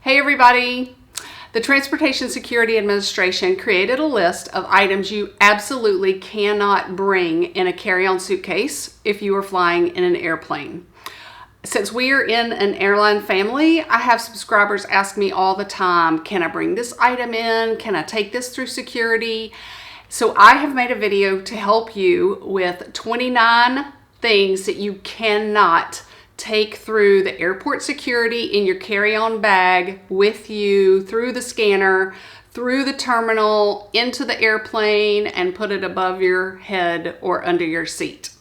Hey everybody! The Transportation Security Administration created a list of items you absolutely cannot bring in a carry-on suitcase if you are flying in an airplane. Since we are in an airline family, I have subscribers ask me all the time, can I bring this item in? Can I take this through security? So I have made a video to help you with 29 things that you cannot take through the airport security in your carry-on bag with you, through the scanner, through the terminal, into the airplane, and put it above your head or under your seat.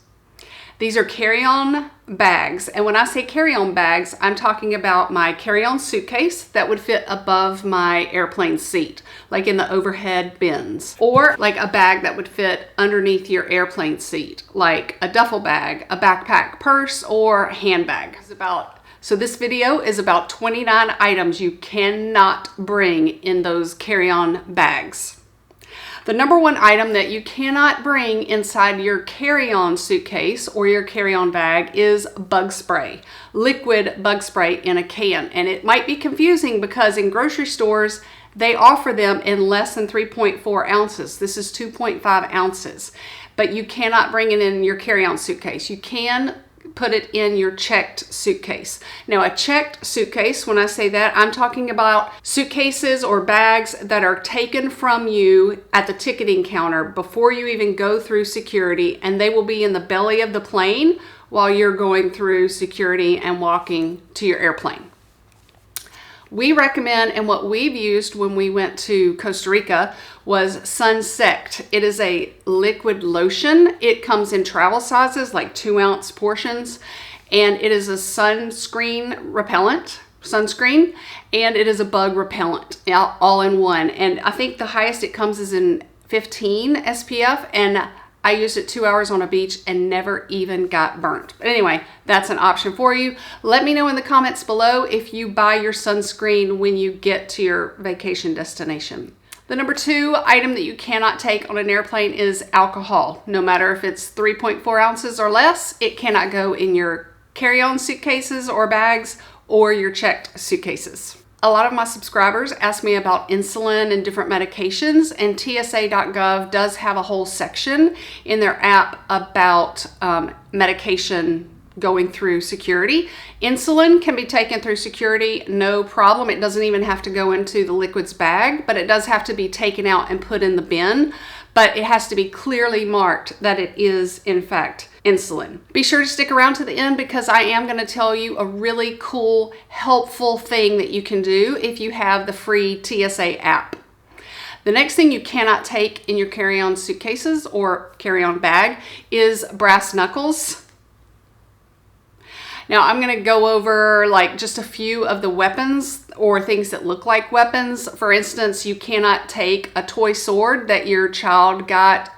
These are carry-on bags, and when I say carry-on bags, I'm talking about my carry-on suitcase that would fit above my airplane seat, like in the overhead bins, or like a bag that would fit underneath your airplane seat, like a duffel bag, a backpack, purse, or handbag. So this video is about 29 items you cannot bring in those carry-on bags. The number one item that you cannot bring inside your carry-on suitcase or your carry-on bag is bug spray, liquid bug spray in a can. And it might be confusing because in grocery stores, they offer them in less than 3.4 ounces. This is 2.5 ounces, but you cannot bring it in your carry-on suitcase. You can put it in your checked suitcase. Now, a checked suitcase, when I say that, I'm talking about suitcases or bags that are taken from you at the ticketing counter before you even go through security, and they will be in the belly of the plane while you're going through security and walking to your airplane. We recommend, and what we've used when we went to Costa Rica was Sunsect. It is a liquid lotion. It comes in travel sizes, like 2-ounce portions, and it is a sunscreen, and it is a bug repellent, all in one. And I think the highest it comes is in 15 SPF, and I used it 2 hours on a beach and never even got burnt. But anyway, that's an option for you. Let me know in the comments below if you buy your sunscreen when you get to your vacation destination. The number two item that you cannot take on an airplane is alcohol. No matter if it's 3.4 ounces or less, it cannot go in your carry-on suitcases or bags or your checked suitcases. A lot of my subscribers ask me about insulin and different medications, and tsa.gov does have a whole section in their app about medication going through security. Insulin can be taken through security, no problem. It doesn't even have to go into the liquids bag, but it does have to be taken out and put in the bin. But it has to be clearly marked that it is, in fact, insulin. Be sure to stick around to the end because I am going to tell you a really cool, helpful thing that you can do if you have the free TSA app. The next thing you cannot take in your carry-on suitcases or carry-on bag is brass knuckles. Now I'm going to go over like just a few of the weapons or things that look like weapons. For instance, you cannot take a toy sword that your child got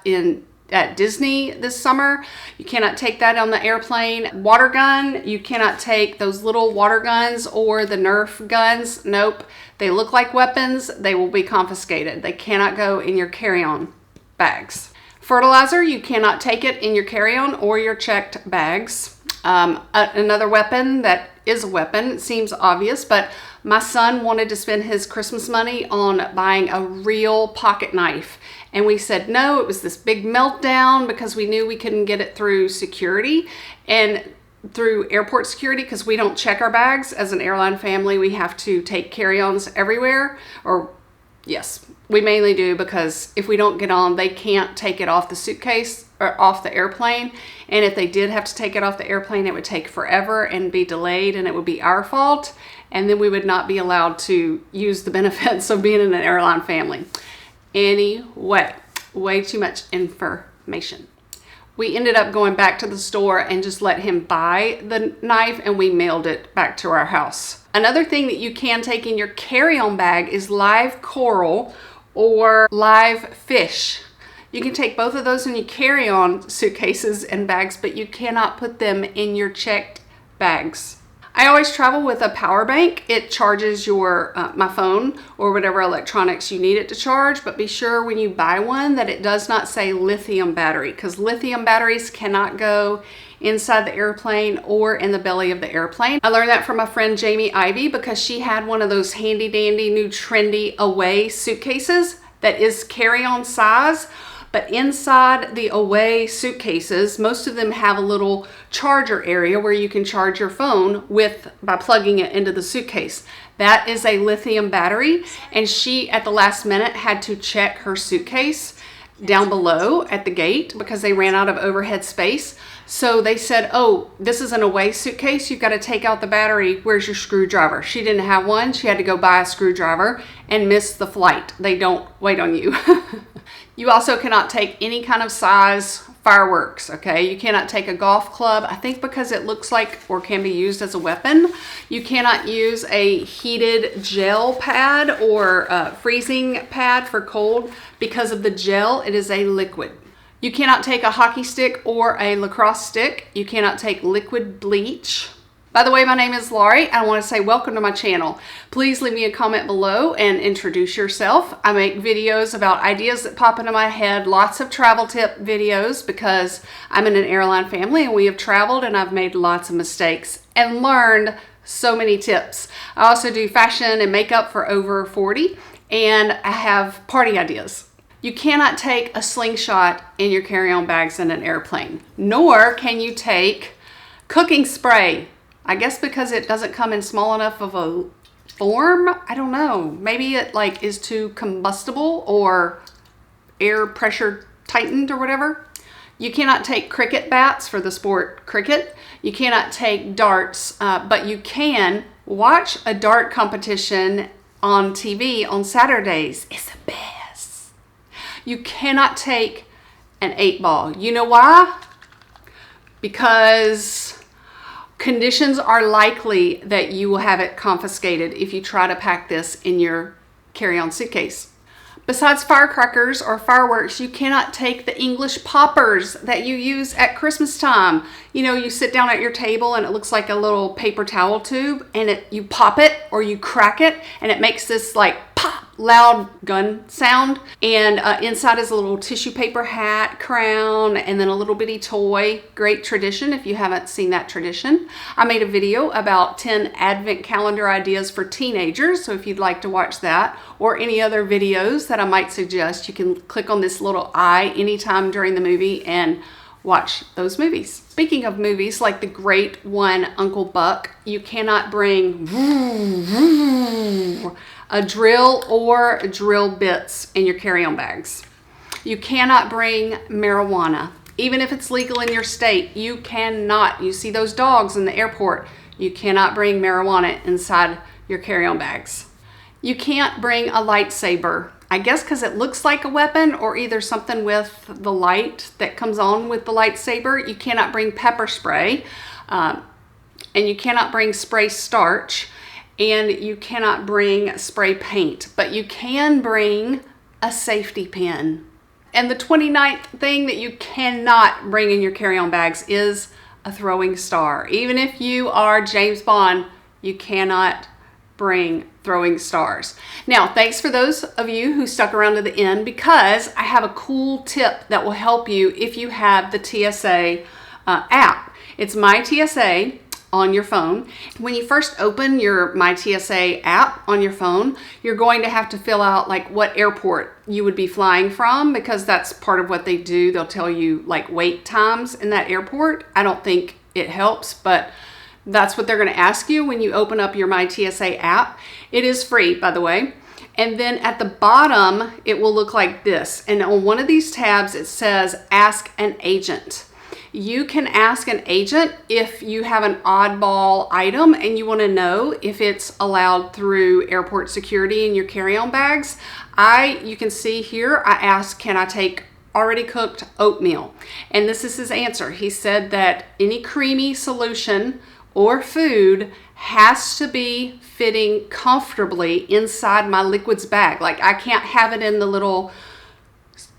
at Disney this summer. You cannot take that on the airplane. Water gun, you cannot take those little water guns or the Nerf guns. Nope. They look like weapons. They will be confiscated. They cannot go in your carry-on bags. Fertilizer, you cannot take it in your carry-on or your checked bags. Another weapon that is a weapon, it seems obvious, but my son wanted to spend his Christmas money on buying a real pocket knife. And we said no. It was this big meltdown because we knew we couldn't get it through security and through airport security because we don't check our bags. As an airline family, we have to take carry-ons everywhere. Or yes, we mainly do because if we don't get on, they can't take it off the suitcase or off the airplane. And if they did have to take it off the airplane, it would take forever and be delayed, and it would be our fault. And then we would not be allowed to use the benefits of being in an airline family. Anyway, way too much information. We ended up going back to the store and just let him buy the knife, and we mailed it back to our house. Another thing that you can take in your carry-on bag is live coral or live fish. You can take both of those in your carry-on suitcases and bags, but you cannot put them in your checked bags. I always travel with a power bank. It charges your my phone or whatever electronics you need it to charge, but be sure when you buy one that it does not say lithium battery, because lithium batteries cannot go inside the airplane or in the belly of the airplane. I learned that from my friend Jamie Ivy because she had one of those handy dandy new trendy Away suitcases that is carry-on size. But inside the Away suitcases, most of them have a little charger area where you can charge your phone by plugging it into the suitcase. That is a lithium battery, and she at the last minute had to check her suitcase down below at the gate because they ran out of overhead space. So they said, oh, this is an Away suitcase. You've got to take out the battery. Where's your screwdriver? She didn't have one. She had to go buy a screwdriver and miss the flight. They don't wait on you. You also cannot take any kind of size fireworks, okay? You cannot take a golf club, I think because it looks like or can be used as a weapon. You cannot use a heated gel pad or freezing pad for cold because of the gel. It is a liquid. You cannot take a hockey stick or a lacrosse stick. You cannot take liquid bleach. By the way, my name is Laurie, and I want to say welcome to my channel. Please leave me a comment below and introduce yourself. I make videos about ideas that pop into my head, lots of travel tip videos because I'm in an airline family and we have traveled and I've made lots of mistakes and learned so many tips. I also do fashion and makeup for over 40, and I have party ideas. You cannot take a slingshot in your carry-on bags in an airplane, nor can you take cooking spray. I guess because it doesn't come in small enough of a form. I don't know. Maybe it like is too combustible or air pressure tightened or whatever. You cannot take cricket bats for the sport cricket. You cannot take darts, but you can watch a dart competition on TV on Saturdays. It's the best. You cannot take an 8-ball. You know why? Because conditions are likely that you will have it confiscated if you try to pack this in your carry-on suitcase. Besides firecrackers or fireworks, you cannot take the English poppers that you use at Christmas time. You know, you sit down at your table and it looks like a little paper towel tube, and you pop it or you crack it and it makes this like pop loud gun sound, and inside is a little tissue paper hat, crown, and then a little bitty toy. Great tradition if you haven't seen that tradition. I made a video about 10 advent calendar ideas for teenagers, so if you'd like to watch that or any other videos that I might suggest, you can click on this little eye anytime during the movie and watch those movies. Speaking of movies, like the great one, Uncle Buck, you cannot bring a drill or drill bits in your carry-on bags. You cannot bring marijuana. Even if it's legal in your state, you cannot. You see those dogs in the airport, you cannot bring marijuana inside your carry-on bags. You can't bring a lightsaber. I guess because it looks like a weapon, or either something with the light that comes on with the lightsaber. You cannot bring pepper spray, and you cannot bring spray starch, and you cannot bring spray paint, but you can bring a safety pin. And the 29th thing that you cannot bring in your carry-on bags is a throwing star. Even if you are James Bond, you cannot bring throwing stars. Now, thanks for those of you who stuck around to the end, because I have a cool tip that will help you if you have the TSA app. It's MyTSA on your phone. When you first open your MyTSA app on your phone, you're going to have to fill out like what airport you would be flying from, because that's part of what they do. They'll tell you like wait times in that airport. I don't think it helps, but that's what they're going to ask you when you open up your MyTSA app. It is free, by the way. And then at the bottom, it will look like this. And on one of these tabs, it says Ask an Agent. You can ask an agent if you have an oddball item and you want to know if it's allowed through airport security in your carry-on bags. You can see here, I asked, can I take already cooked oatmeal? And this is his answer. He said that any creamy solution or food has to be fitting comfortably inside my liquids bag. Like I can't have it in the little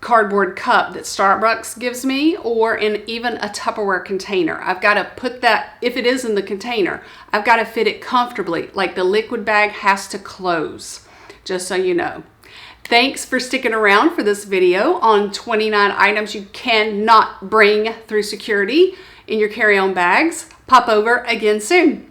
cardboard cup that Starbucks gives me, or in even a Tupperware container. I've got to put that, if it is in the container, I've got to fit it comfortably. Like the liquid bag has to close, just so you know. Thanks for sticking around for this video on 29 items you cannot bring through security in your carry-on bags. Pop over again soon.